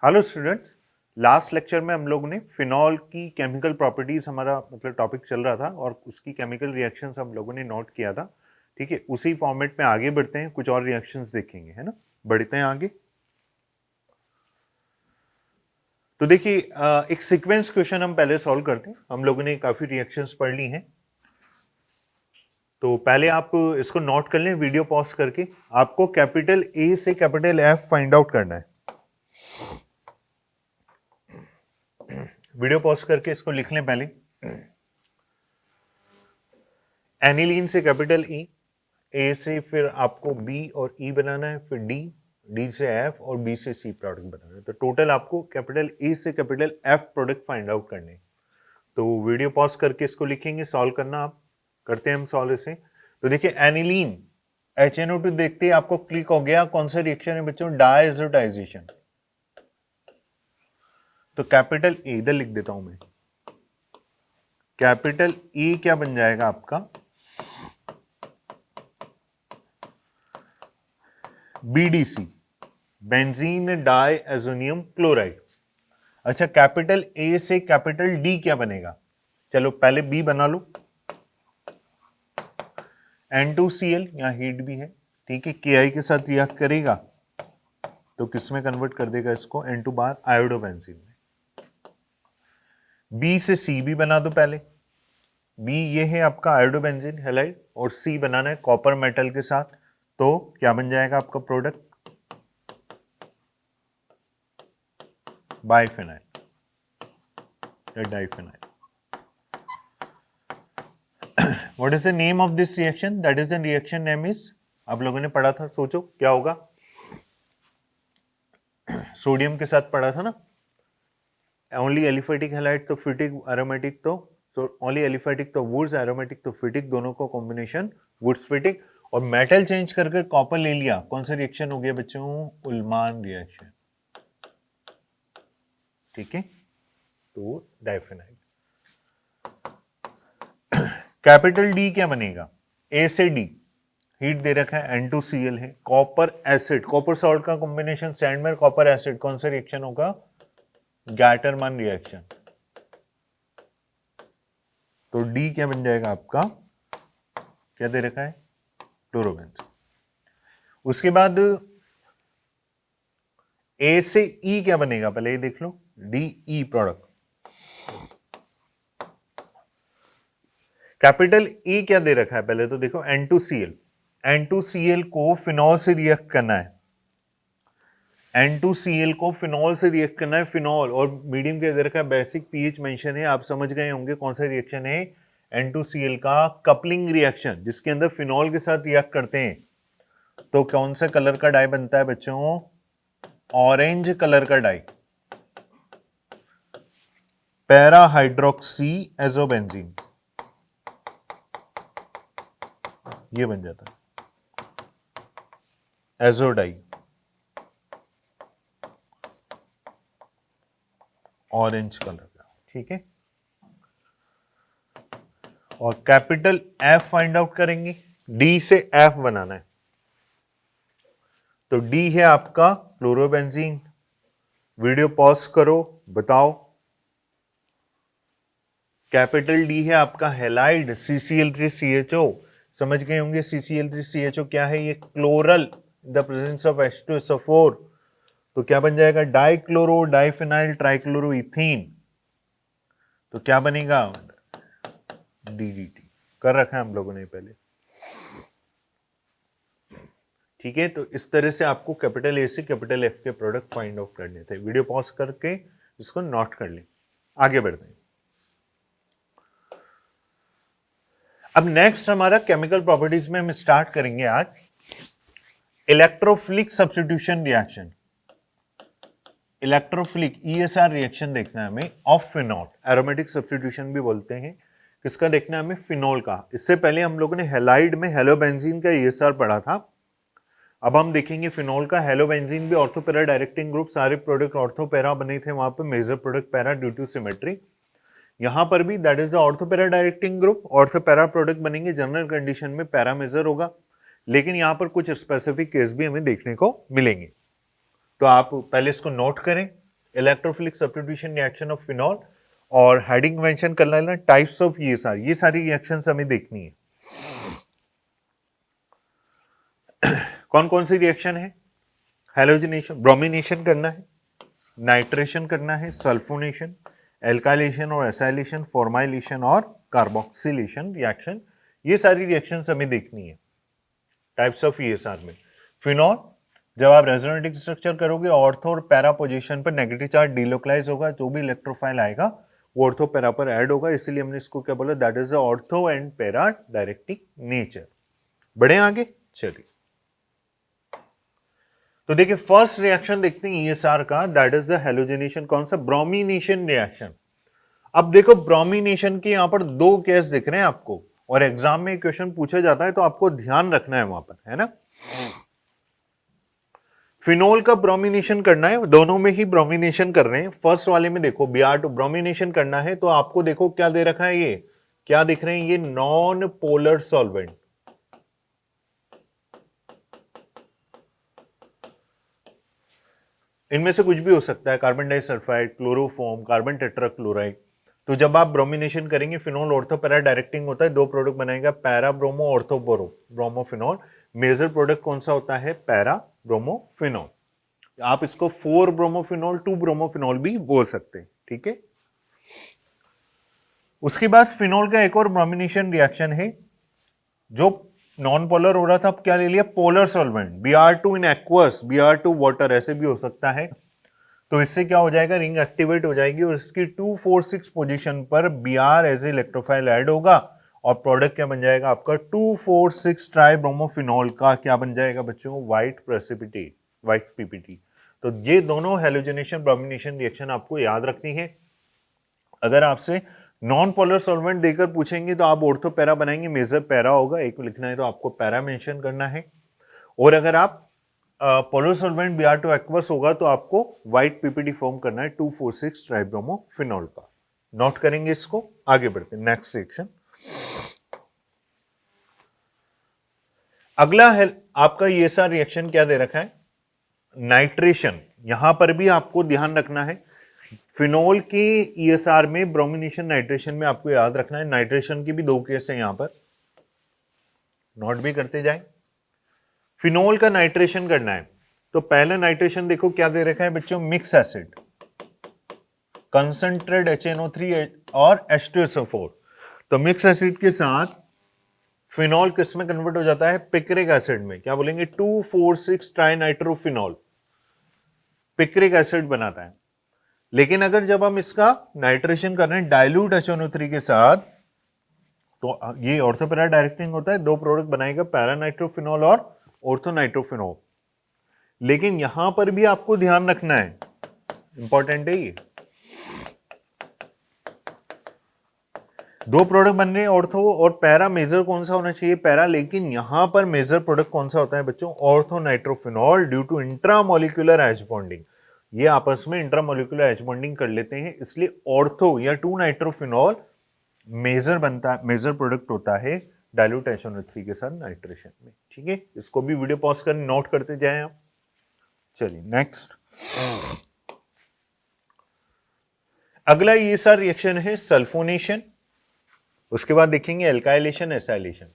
Hello students. Last lecture में हम लोगों ने फिनॉल की केमिकल प्रॉपर्टीज हमारा मतलब टॉपिक चल रहा था और उसकी केमिकल रिएक्शंस हम लोगों ने नोट किया था। ठीक है, उसी फॉर्मेट में आगे बढ़ते हैं, कुछ और रिएक्शंस देखेंगे, है ना। बढ़ते हैं आगे। तो देखिए एक सीक्वेंस क्वेश्चन हम पहले सॉल्व करते हैं। हम लोगों ने काफी रिएक्शंस पढ़ ली हैं, तो पहले आप इसको नोट कर लें वीडियो पॉज करके। आपको कैपिटल ए से कैपिटल एफ फाइंड आउट करना है। वीडियो पॉज करके इसको लिख लें पहले। एनिलीन से कैपिटल ई, ए से फिर आपको बी और ई बनाना है, फिर डी, डी से एफ और बी से सी प्रोडक्ट बनाना है। तो टोटल आपको कैपिटल ए से capital F product find out करने हैं। तो वीडियो पॉज करके इसको लिखेंगे, सॉल्व करना आप। करते हैं हम सॉल्व इसे। तो देखिए एनिलीन HNO2 देखते ही आपको क्लिक हो गया कौन सा रिएक्शन है बच्चों, डायजोटाइजेशन। तो कैपिटल ए इधर लिख देता हूं मैं। कैपिटल ई क्या बन जाएगा आपका, BDC, benzene diazonium chloride. अच्छा, कैपिटल ए से कैपिटल डी क्या बनेगा, चलो पहले बी बना लो। N2Cl, यहां हीट भी है, ठीक है, Ki के साथ रिएक्ट करेगा तो किस में कन्वर्ट कर देगा इसको, N2 बार आयोडोबेंजीन में। बी से सी भी बना दो पहले। बी ये है आपका आयोडोबेंजीन हैलाइड और सी बनाना है कॉपर मेटल के साथ। तो क्या बन जाएगा आपका product, biphenyl or diphenyl. What is the name of this reaction, that is the reaction name is, आप लोगों ने पढ़ा था, सोचो क्या होगा। सोडियम के साथ पढ़ा था ना, ओनली एलिफेटिक हैलाइड तो फिटिक, एरोमेटिक तो ओनली एलिफेटिक तो वुड्स, एरोमेटिक तो फिटिक, दोनों को कॉम्बिनेशन वुड्स फिटिक। और मेटल चेंज करके कॉपर ले लिया, कौन सा रिएक्शन हो गया बच्चों, उल्मान रिएक्शन। ठीक है, तो डाइफेनाइल। कैपिटल डी क्या बनेगा, ए से डी, हीट दे रखा है, N2Cl है, कॉपर एसिड, कॉपर सॉल्ट का कॉम्बिनेशन सैंड में कॉपर एसिड, कौन सा रिएक्शन होगा, गैटरमैन रिएक्शन। तो डी क्या बन जाएगा आपका, क्या दे रखा है, क्लोरोबेंजीन। उसके बाद ए से ई क्या बनेगा, पहले ये देख लो, DE प्रोडक्ट। कैपिटल ई क्या दे रखा है, पहले तो देखो N2Cl, N2Cl को फिनॉल से रिएक्ट करना है, N2Cl को फिनॉल से रिएक्ट करना है, फिनॉल और मीडियम के दे रखा है, बेसिक पीएच मेंशन है, आप समझ गए होंगे कौन सा रिएक्शन है, N2Cl का कपलिंग रिएक्शन, जिसके अंदर फिनॉल के साथ रिएक्ट करते हैं। तो कौन सा कलर का डाई बनता है बच्चों, ऑरेंज कलर का डाई, पैरा हाइड्रोक्सी एजोबेंजीन, ये बन जाता है एजोडाई, ऑरेंज कलर का। ठीक है, और कैपिटल एफ फाइंड आउट करेंगे, डी से एफ बनाना है। तो डी है आपका क्लोरोबेंजीन। वीडियो पॉज करो, बताओ। कैपिटल डी है आपका हैलाइड, CCl3CHO, समझ गए होंगे CCl3CHO क्या है, ये chloral, the presence of H2SO4। तो क्या बन जाएगा, डाइक्लोरो डाइफिनाइल ट्राइक्लोरो इथीन। तो क्या बनेगा, DDT। कर रखा है हम लोगों ने पहले। ठीक है, तो इस तरह से आपको कैपिटल ए से कैपिटल एफ के प्रोडक्ट फाइंड आउट करने थे। वीडियो पॉज करके इसको नोट कर लें, आगे बढ़ते हैं। अब नेक्स्ट हमारा केमिकल प्रॉपर्टीज में हम स्टार्ट करेंगे आज electrophilic substitution reaction. Electrophilic ESR reaction देखना है हमें ऑफ फिनॉल, एरोमेटिक सब्स्टिट्यूशन भी बोलते हैं। किसका देखना है हमें, फिनॉल का। इससे पहले हम लोगों ने हैलाइड में हेलोबेंजीन का ESR पढ़ा था। अब हम देखेंगे फिनॉल का। हेलोबेंजीन भी ऑर्थोपैरा डायरेक्टिंग ग्रुप, सारे प्रोडक्ट ऑर्थोपैरा बने थे वहां पे, major product para due to symmetry. यहां पर भी that is the ortho para directing group, ortho para product बनेंगे, जनरल कंडीशन में पैरा मेजर होगा। लेकिन यहां पर कुछ स्पेसिफिक केस भी हमें देखने को मिलेंगे। तो आप पहले इसको नोट करें, electrophilic substitution reaction of phenol, और हेडिंग मेंशन कर लेना टाइप्स ऑफ ये सारी रिएक्शंस हमें देखनी है। कौन कौन सी रिएक्शन है? हेलोजिनेशन, ब्रोमिनेशन करना है, नाइट्रेशन करना है, सल्फोनेशन, एल्काइलेशन और एसाइलेशन, फॉर्माइलेशन और कार्बोक्सिलेशन रिएक्शन, ये सारी रिएक्शंस हमें देखनी है टाइप्स ऑफ ईएसआर में। फिनॉल, जब आप रेजोनेटिंग स्ट्रक्चर करोगे ऑर्थो और पैरा पोजीशन पर नेगेटिव चार्ज डिलोकलाइज होगा, जो भी इलेक्ट्रोफाइल आएगा वो ऑर्थो पैरा पर ऐड होगा, इसलिए हमने इसको क्या बोला, that is the ortho and para directing nature. बढ़े आगे, चलिए तो देखिए फर्स्ट रिएक्शन देखते हैं ईएसआर का, दैट इज द हेलोजिनेशन। कौन सा? Bromination reaction. अब देखो ब्रोमिनेशन के यहां पर दो केस दिख रहे हैं आपको, और एग्जाम में क्वेश्चन पूछा जाता है तो आपको ध्यान रखना है वहां पर, है ना। फिनोल का ब्रोमिनेशन करना है, दोनों में ही ब्रोमिनेशन कर रहे हैं। फर्स्ट वाले में देखो Br2 ब्रोमिनेशन करना है, तो आपको देखो क्या दे रखा है, ये क्या दिख रहे हैं, ये नॉन पोलर सॉल्वेंट। इनमें से कुछ भी हो सकता है, carbon disulphide, chloroform, carbon tetrachloride. तो जब आप ब्रोमिनेशन करेंगे, फिनोल ऑर्थो पैरा डायरेक्टिंग होता है, दो प्रोडक्ट बनाएगा, पैरा ब्रोमो ऑर्थो बोरो ब्रोमोफिनोल। मेजर प्रोडक्ट कौन सा होता है? Para bromophenol. आप इसको 4 ब्रोमोफिनोल 2 ब्रोमोफिनोल भी बोल सकते हैं, ठीक है। उसके बाद फिनोल का एक और ब्रोमिनेशन रिएक्शन है, जो नॉन पोलर हो रहा था, अब क्या ले लिया, polar solvent. Br2 in aqueous, Br2 water, ऐसे भी हो सकता है। तो इससे क्या हो जाएगा, रिंग एक्टिवेट हो जाएगी और इसकी 246 पोजीशन पर Br as a electrophile add होगा, और प्रोडक्ट क्या बन जाएगा आपका, 246 ट्राइब्रोमोफिनॉल का क्या बन जाएगा बच्चों, व्हाइट प्रेसिपिटेट, व्हाइट पीपीटी। तो ये दोनों हेलोजिनेशन ब्रोमिनेशन रिएक्शन आपको याद रखनी है। अगर आपसे नॉन पोलर सॉल्वेंट देकर पूछेंगे तो आप ऑर्थो पैरा बनाएंगे, मेजर पैरा होगा, एक लिखना है तो आपको पैरा मेंशन करना है। और अगर आप पोलर सॉल्वेंट Br2 एक्वस होगा तो आपको व्हाइट पीपीटी फॉर्म करना है 246 ट्राइब्रोमोफिनॉल का। नोट करेंगे इसको, आगे बढ़ते हैं नेक्स्ट रिएक्शन। अगला है आपका ये सा रिएक्शन क्या दे रखा है, नाइट्रेशन। यहां पर भी आपको ध्यान रखना है, फिनोल के ईएसआर में ब्रोमिनेशन नाइट्रेशन में आपको याद रखना है, नाइट्रेशन की भी दो केस है यहां पर, नोट भी करते जाए। फिनोल का नाइट्रेशन करना है तो पहले नाइट्रेशन देखो क्या दे रखा है बच्चों, मिक्स एसिड, कंसंट्रेट HNO3 और H2SO4। तो मिक्स एसिड के साथ फिनोल किस में कन्वर्ट हो जाता है, पिक्रिक एसिड में। क्या बोलेंगे, 2,4,6 ट्राइनाइट्रोफिनॉल पिक्रिक एसिड बनाता है। लेकिन अगर जब हम इसका नाइट्रेशन कर रहे हैं डाइल्यूट HNO3 के साथ, तो ये ऑर्थो पैरा डायरेक्टिंग होता है, दो प्रोडक्ट बनाएगा, पैरानाइट्रोफिनॉल और ऑर्थोनाइट्रोफिनॉल। लेकिन यहां पर भी आपको ध्यान रखना है, इंपॉर्टेंट है ये, दो प्रोडक्ट बन रहे हैं ऑर्थो और पैरा, मेजर कौन सा होना चाहिए, पैरा। लेकिन यहां पर मेजर प्रोडक्ट कौन सा होता है बच्चों, ortho nitrophenol, due to intramolecular H bonding. ये आपस में इंट्रामोलिकुलर एच बॉन्डिंग कर लेते हैं, इसलिए ऑर्थो या 2 नाइट्रोफिनॉल मेजर बनता है, मेजर प्रोडक्ट होता है डाइल्यूट HNO3 के साथ नाइट्रेशन में, ठीक है। इसको भी वीडियो पॉज कर नोट करते जाएं आप। चलिए नेक्स्ट, अगला ये सारा रिएक्शन है सल्फोनेशन। उसके बाद देखेंगे एल्काइलेशन, एसाइलेशन।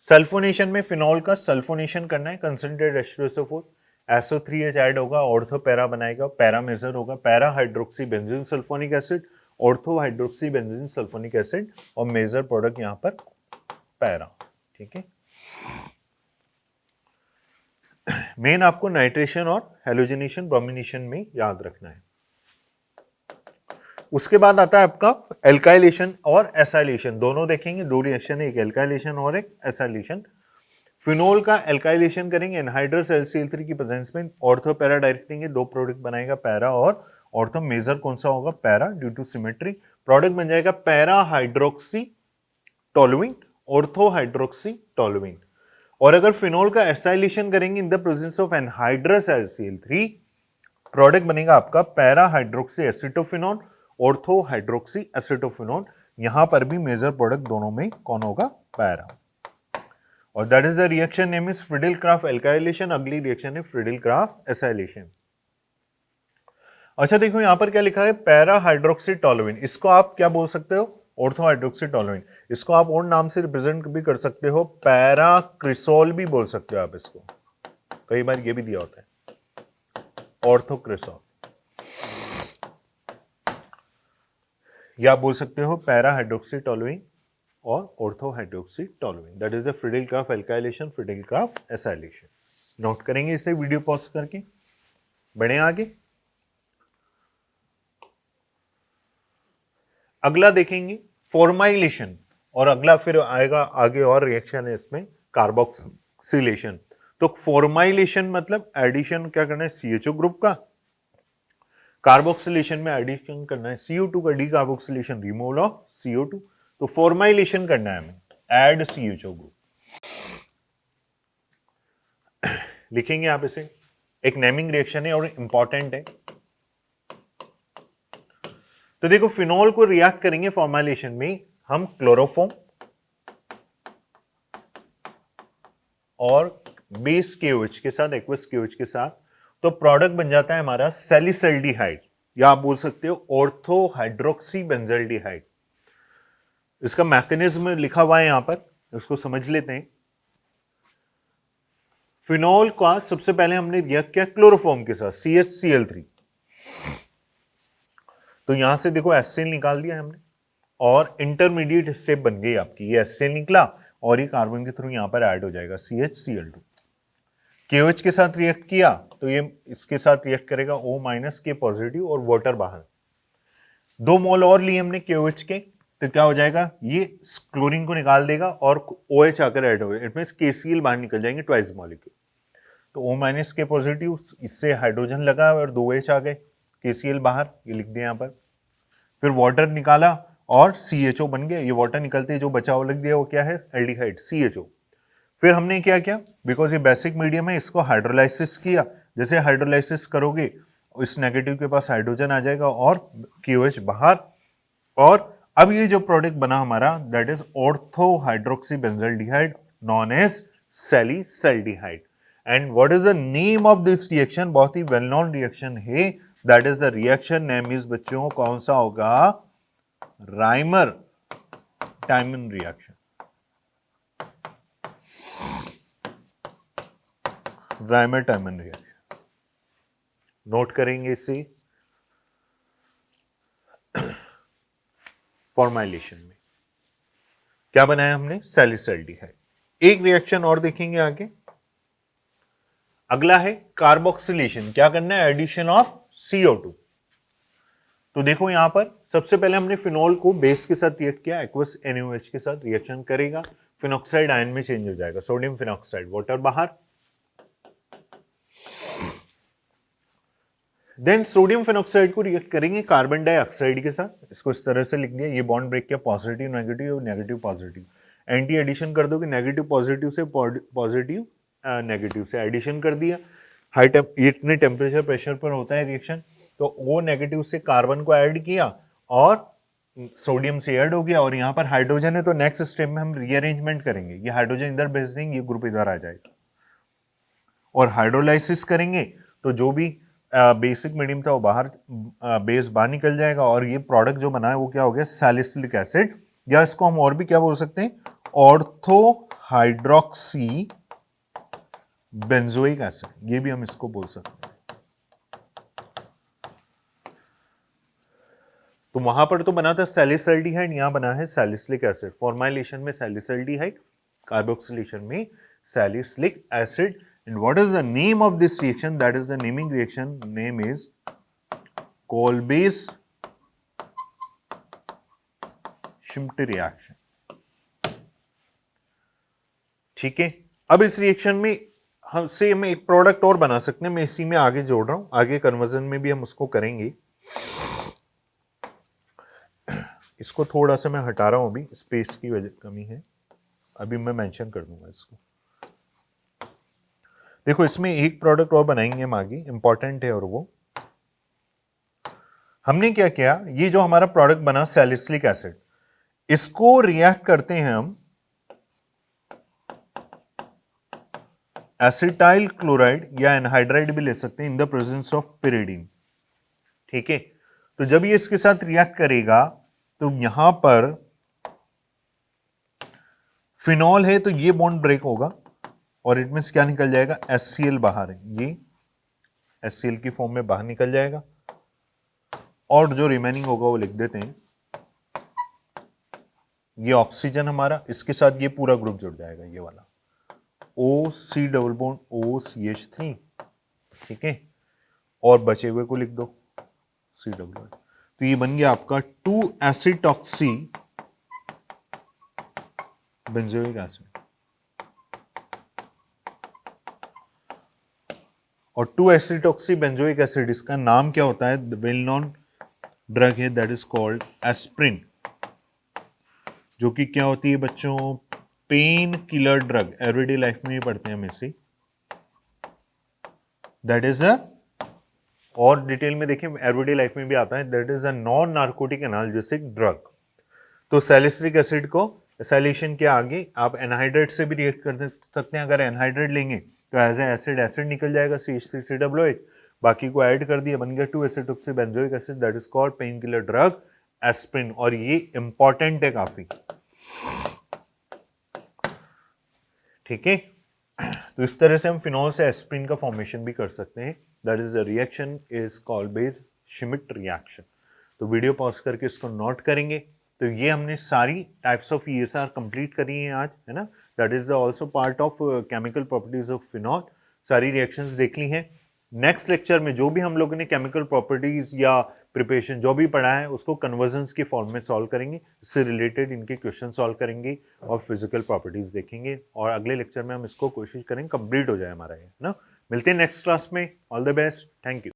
सल्फोनेशन में फिनॉल का सल्फोनेशन करना है, कंसंट्रेट H2SO4, SO3H ऐड होगा, ऑर्थो पैरा बनाएगा, पैरा मेजर होगा, para hydroxy benzene sulphonic acid, ortho hydroxy benzene sulphonic acid, और मेजर प्रोडक्ट यहां पर पैरा, ठीक है। मेन आपको नाइट्रेशन और हेलोजिनेशन ब्रोमिनेशन में याद रखना है। उसके बाद आता है आपका एल्काइलेशन और एसाइलेशन, दोनों देखेंगे, दो रिएक्शन है, एक एल्काइलेशन और एक एसाइलेशन। फिनोल का एल्काइलेशन करेंगे एनहाइड्रस HCl3 की प्रेजेंस में, ऑर्थो पैरा डायरेक्टिंग है, दो प्रोडक्ट बनाएगा, पैरा और ऑर्थो, मेजर कौन सा होगा, para, due to symmetry. Product बन जाएगा para hydroxy toluene, ortho hydroxy toluene. और अगर फिनोल का एसाइलेशन करेंगे in the presence of anhydrous HCl3, product बनेगा आपका पैरा हाइड्रोक्सी एसिटोफिनोल, ऑर्थो हाइड्रोक्सी एसिटोफिनोल। यहां पर भी मेजर प्रोडक्ट दोनों में कौन होगा, पैरा। और that is the reaction name is Friedel Crafts alkylation. अगली रिएक्शन है फ्रिडल क्राफ्ट एसाइलेशन। अच्छा देखो यहां पर क्या लिखा है, पैरा हाइड्रोक्सी टोलुइन, इसको आप क्या बोल सकते हो, ऑर्थो हाइड्रोक्सी टोलुइन। इसको आप और नाम से रिप्रेजेंट भी कर सकते हो, पैरा क्रिसोल भी बोल सकते हो आप इसको, कई बार ये भी दिया होता है ऑर्थो क्रिसोल, या आप बोल सकते हो पैरा हाइड्रोक्सी टोलुइन और ortho hydroxy toluene, that is the Friedel-craft alkylation, Friedel-craft acylation. Note करेंगे इसे वीडियो पॉज करके, बढ़े आगे। अगला देखेंगे फॉर्माइलेशन, और अगला फिर आएगा आगे और रिएक्शन है इसमें कार्बोक्सिलेशन। तो फॉर्माइलेशन मतलब एडिशन क्या करना है CHO ग्रुप का, कार्बोक्सिलेशन में एडिशन करना है CO2 का, D carboxylation removal of CO2। तो फॉर्माइलेशन करना है हमें, एड CHO ग्रुप। लिखेंगे आप इसे, एक नेमिंग रिएक्शन है और इंपॉर्टेंट है। तो देखो फिनोल को रिएक्ट करेंगे फॉर्माइलेशन में हम क्लोरोफॉर्म और बेस KOH के साथ, एक्वस KOH के साथ, तो प्रोडक्ट बन जाता है हमारा सैलिसल्डिहाइड, या आप बोल सकते हो ऑर्थो हाइड्रोक्सी बेंजल्डिहाइड। इसका मैकेनिज्म लिखा हुआ है यहां पर, उसको समझ लेते हैं। फिनोल का सबसे पहले हमने रिएक्ट किया क्लोरोफॉर्म के साथ CHCl3, तो यहां से देखो एसिल निकाल दिया हमने और इंटरमीडिएट स्टेप बन गई आपकी, ये एसिल निकला और ये कार्बन के थ्रू यहां पर ऐड हो जाएगा CHCl2। KOH के साथ रिएक्ट किया तो ये इसके साथ रिएक्ट करेगा O- K पॉजिटिव और वाटर बाहर। 2 मोल और लिए हमने KOH के, तो क्या हो जाएगा, ये क्लोरीन को निकाल देगा और OH आकर ऐड हो, इट मींस KCl बाहर निकल जाएंगे ट्वाइस मॉलिक्यूल। तो O- K पॉजिटिव, इससे हाइड्रोजन लगा और 2 H आ गए, KCl बाहर, ये लिख दिया यहां पर। फिर वाटर निकाला और CHO बन गया, ये वाटर निकलते जो बचा हुआ लिख दिया वो क्या है, एल्डिहाइड CHO। फिर हमने क्या किया, बिकॉज ये बेसिक मीडियम है, इसको हाइड्रोलाइसिस किया। जैसे हाइड्रोलाइसिस करोगे इस नेगेटिव के पास हाइड्रोजन आ जाएगा और KOH बाहर, और अब ये जो प्रोडक्ट बना हमारा that is ortho hydroxy benzaldehyde known as salicylaldehyde. And what is the name of this reaction, बहुत ही वेल नोन रिएक्शन है, that is the reaction name is बच्चों कौन सा होगा, Reimer Tiemann reaction. Reimer Tiemann reaction note करेंगे इसे formylation में। क्या बनाया हमने, सैलिसल्डिहाइड। एक रिएक्शन और देखेंगे आगे, अगला है कार्बोक्सिलेशन, क्या करना है, एडिशन ऑफ CO2। तो देखो यहां पर सबसे पहले हमने फिनोल को बेस के साथ रिएक्ट किया, एक्वस NaOH के साथ रिएक्शन करेगा, फिनॉक्साइड आयन में चेंज हो जाएगा, सोडियम फिनॉक्साइड, वाटर बाहर। देन सोडियम फिनॉक्साइड को रिएक्ट करेंगे कार्बन डाइऑक्साइड के साथ, इसको इस तरह से लिख दिया, ये बॉन्ड ब्रेक किया, positive negative, negative positive, anti addition कर दोगे, नेगेटिव पॉजिटिव से पॉजिटिव नेगेटिव से एडिशन कर दिया। हाई इतने टेम्परेचर प्रेशर पर होता है रिएक्शन, तो O नेगेटिव से कार्बन को ऐड किया और सोडियम से ऐड हो गया, और यहाँ पर हाइड्रोजन है तो नेक्स्ट स्टेप में हम रीअरेंजमेंट करेंगे, ये हाइड्रोजन इधर भेज देंगे, ये ग्रुप इधर आ जाएगा, और हाइड्रोलाइसिस करेंगे तो जो भी बेसिक मीडियम था वो बाहर, बेस बाहर निकल जाएगा, और ये प्रोडक्ट जो बना है वो क्या हो गया, सैलिसिलिक एसिड, या इसको हम और भी क्या बोल सकते हैं, ऑर्थो हाइड्रोक्सी बेंजोइक एसिड, ये भी हम इसको बोल सकते हैं। तो वहां पर तो बना था सैलिसल्डिहाइड, यहां बना है सैलिसिलिक एसिड। फॉर्माइलेशन में सैलिसल्डिहाइड, कार्बोक्सिलेशन में salicylic acid. And what is the name of this reaction? That is the naming reaction. Name is Kolbe-Schmitt reaction. ठीक है, अब इस रिएक्शन में हम से हम एक प्रोडक्ट और बना सकते हैं, मैं इसी में आगे जोड़ रहा हूं, आगे कन्वर्जन में भी हम उसको करेंगे। इसको थोड़ा सा मैं हटा रहा हूं, अभी स्पेस की वजह कमी है, अभी मैं मेंशन कर दूंगा इसको। देखो इसमें एक प्रोडक्ट और बनाएंगे हम आगे, इंपॉर्टेंट है, और वो हमने क्या किया, ये जो हमारा प्रोडक्ट बना सैलिसिलिक एसिड, इसको रिएक्ट करते हैं हम एसिटाइल क्लोराइड या एनहाइड्राइड भी ले सकते हैं in the presence of pyridine. ठीक है, तो जब ये इसके साथ रिएक्ट करेगा तो यहां पर फिनॉल है तो ये बॉन्ड ब्रेक होगा और इट मींस क्या निकल जाएगा, HCl बाहर है, ये HCl की फॉर्म में बाहर निकल जाएगा और जो रिमेनिंग होगा वो लिख देते हैं, ये ऑक्सीजन हमारा, इसके साथ ये पूरा ग्रुप जुड़ जाएगा, ये वाला OC डबल बॉन्ड OCH3, ठीक है, और बचे हुए को लिख दो C डबल, तो ये बन गया आपका 2-एसिटॉक्सी बेंजोइक एसिड। और 2-एसिटॉक्सी बेंजोइक एसिड, इसका नाम क्या होता है, वेल नोन ड्रग है दैट इज कॉल्ड एस्प्रिन, जो कि क्या होती है बच्चों, pen killer drug, everyday life में ही पढ़ते हैं हम इसे, दैट इज अ, और डिटेल में देखें एवरीडे लाइफ में भी आता है, that is a non narcotic analgesic drug. तो सैलिसिलिक एसिड को एसाइलेशन के आगे आप एनहाइड्रेट से भी रिएक्ट कर सकते हैं, अगर एनहाइड्रेट लेंगे तो एज ए एसिड एसिड निकल जाएगा CH3COOH, बाकी को ऐड कर दिया, बन गया two acetoxy benzoic acid that is called pain killer drug aspirin, और ये इंपॉर्टेंट है काफी, ठीक है। तो इस तरह से हम फिनॉल से एस्प्रिन का फॉर्मेशन भी कर सकते हैं, that is the reaction is called by Schmidt reaction. तो वीडियो पॉज करके इसको नोट करेंगे। तो ये हमने सारी टाइप्स ऑफ ESR कंप्लीट करी हैं आज, है ना, that is also part of chemical properties of phenol, सारी रिएक्शंस देख ली हैं। नेक्स्ट लेक्चर में जो भी हम लोगों ने केमिकल प्रॉपर्टीज या प्रिपरेशन जो भी पढ़ा है उसको कन्वर्जन्स के फॉर्म में सॉल्व करेंगे, इससे रिलेटेड इनके क्वेश्चन सॉल्व करेंगे और फिजिकल प्रॉपर्टीज देखेंगे, और अगले लेक्चर में हम इसको कोशिश करेंगे कंप्लीट हो जाए हमारा ये, ना। मिलते हैं नेक्स्ट क्लास में, all the best, thank you.